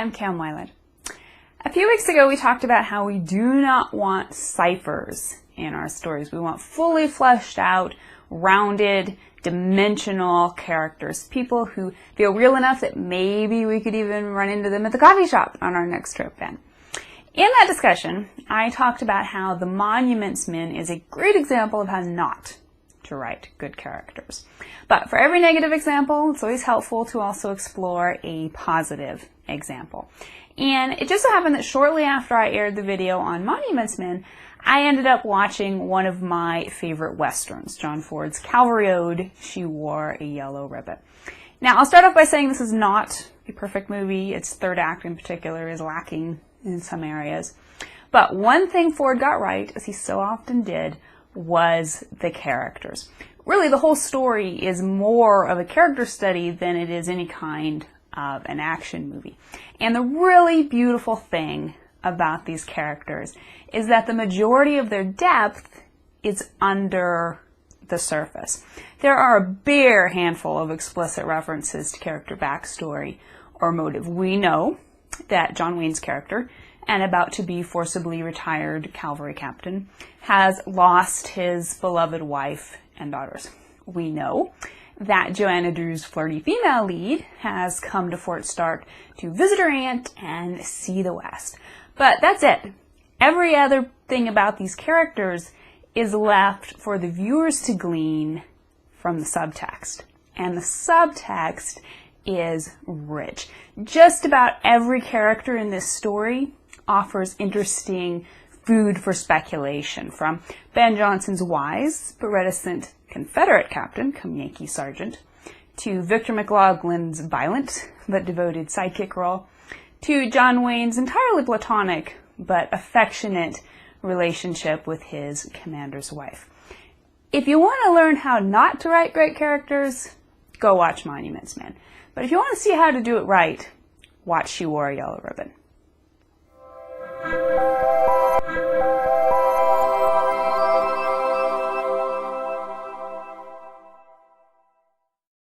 I'm Cam Weiland. A few weeks ago we talked about how we do not want ciphers in our stories. We want fully fleshed out, rounded, dimensional characters. People who feel real enough that maybe we could even run into them at the coffee shop on our next trip in. In that discussion, I talked about how The Monuments Men is a great example of how not to write good characters. But for every negative example, it's always helpful to also explore a positive example. And it just so happened that shortly after I aired the video on Monuments Men, I ended up watching one of my favorite Westerns, John Ford's Cavalry Ode, She Wore a Yellow Ribbon. Now, I'll start off by saying this is not a perfect movie. Its third act in particular is lacking in some areas. But one thing Ford got right, as he so often did, was the characters. Really, the whole story is more of a character study than it is any kind of an action movie. And the really beautiful thing about these characters is that the majority of their depth is under the surface. There are a bare handful of explicit references to character backstory or motive. We know that John Wayne's character, an about-to-be forcibly retired cavalry captain, has lost his beloved wife and daughters. We know that Joanna Drew's flirty female lead has come to Fort Stark to visit her aunt and see the West. But that's it. Every other thing about these characters is left for the viewers to glean from the subtext. And the subtext is rich. Just about every character in this story offers interesting food for speculation, from Ben Jonson's wise but reticent Confederate captain, come Yankee sergeant, to Victor McLaughlin's violent but devoted sidekick role, to John Wayne's entirely platonic but affectionate relationship with his commander's wife. If you want to learn how not to write great characters, go watch Monuments Men. But if you want to see how to do it right, watch She Wore a Yellow Ribbon.